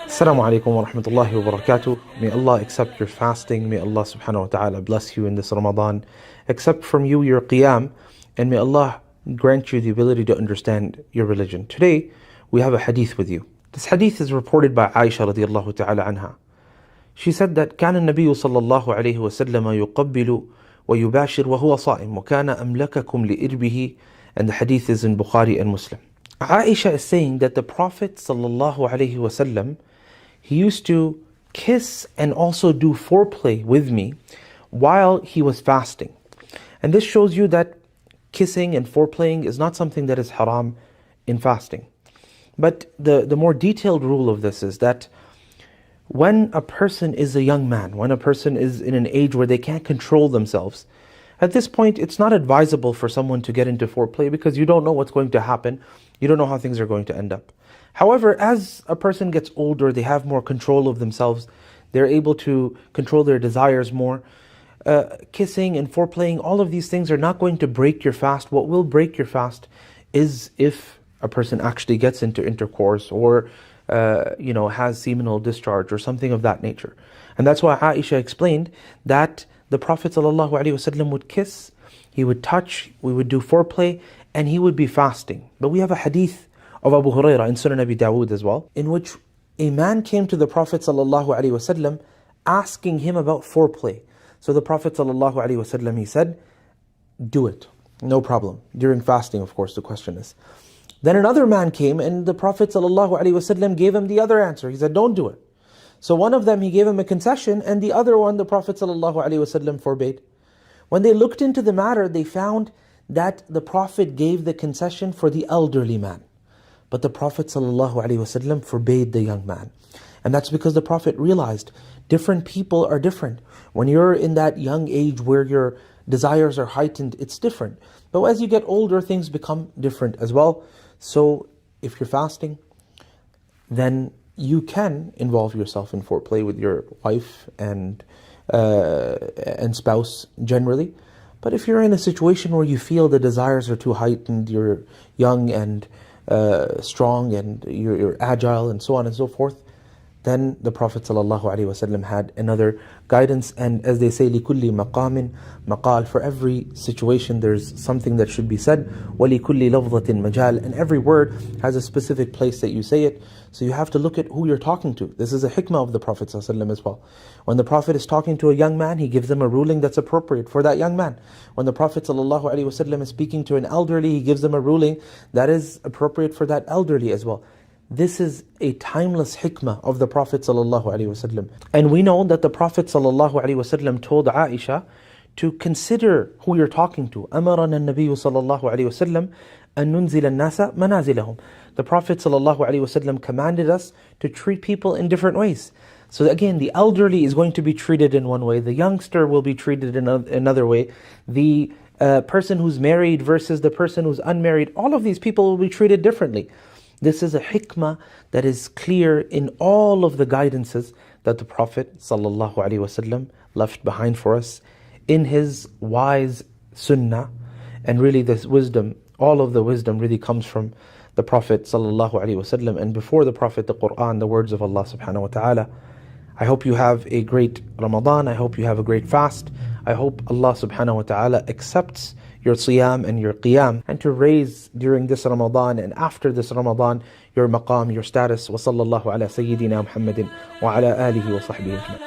Assalamu alaikum wa rahmatullahi wa barakatuh. May Allah accept your fasting. May Allah subhanahu wa ta'ala bless you in this Ramadan. Accept from you your qiyam. And may Allah grant you the ability to understand your religion. Today, we have a hadith with you. This hadith is reported by Aisha radiallahu ta'ala anha. She said that كان النبي صلى الله عليه وسلم يقبل ويباشر وهو صائم وكان أملككم لإربه. And the hadith is in Bukhari and Muslim. Aisha is saying that the Prophet sallallahu alaihi wasallam, he used to kiss and also do foreplay with me while he was fasting. And this shows you that kissing and foreplaying is not something that is haram in fasting. But the more detailed rule of this is that when a person is a young man, when a person is in an age where they can't control themselves, at this point it's not advisable for someone to get into foreplay because you don't know what's going to happen. You don't know how things are going to end up. However, as a person gets older, they have more control of themselves. They're able to control their desires more. Kissing and foreplaying, all of these things are not going to break your fast. What will break your fast is if a person actually gets into intercourse or has seminal discharge or something of that nature. And that's why Aisha explained that the Prophet ﷺ would kiss, he would touch, we would do foreplay, and he would be fasting. But we have a hadith of Abu Hurairah in Sunan Abi Dawood as well, in which a man came to the Prophet ﷺ asking him about foreplay. So the Prophet ﷺ, he said, do it, no problem. During fasting, of course, the question is. Then another man came and the Prophet ﷺ gave him the other answer. He said, don't do it. So one of them, he gave him a concession, and the other one, the Prophet ﷺ forbade. When they looked into the matter, they found that the Prophet gave the concession for the elderly man. But the Prophet ﷺ forbade the young man. And that's because the Prophet realized different people are different. When you're in that young age where your desires are heightened, it's different. But as you get older, things become different as well. So if you're fasting, then you can involve yourself in foreplay with your wife and spouse generally. But if you're in a situation where you feel the desires are too heightened, you're young and strong and you're agile and so on and so forth, then the Prophet ﷺ had another guidance. And as they say, لِكُلِّ مَقَامٍ مَقَال, for every situation there's something that should be said. وَلِكُلِّ لَفْظَةٍ مَجَال, and every word has a specific place that you say it. So you have to look at who you're talking to. This is a hikmah of the Prophet ﷺ as well. When the Prophet is talking to a young man, he gives them a ruling that's appropriate for that young man. When the Prophet ﷺ is speaking to an elderly, he gives them a ruling that is appropriate for that elderly as well. This is a timeless hikmah of the Prophet ﷺ. And we know that the Prophet ﷺ told Aisha to consider who you're talking to. أَمَرَنَا النَّبِيُّ صَلَّى اللَّهُ عَلَيْهِ وَسَلَّمَ أَن نُنزِلَ النَّاسَ مَنَازِلَهُم. The Prophet ﷺ commanded us to treat people in different ways. So again, the elderly is going to be treated in one way. The youngster will be treated in another way. The person who's married versus the person who's unmarried, all of these people will be treated differently. This is a hikmah that is clear in all of the guidances that the Prophet ﷺ left behind for us in his wise sunnah. And really this wisdom, all of the wisdom really comes from the Prophet ﷺ. And before the Prophet, the Qur'an, the words of Allah subhanahu wa ta'ala. I hope you have a great Ramadan. I hope you have a great fast. I hope Allah subhanahu wa ta'ala accepts your siyam and your qiyam, and to raise during this Ramadan and after this Ramadan your maqam, your status. Wa sallallahu ala sayyidina Muhammadin wa ala alihi wa sahbihi ajma'in.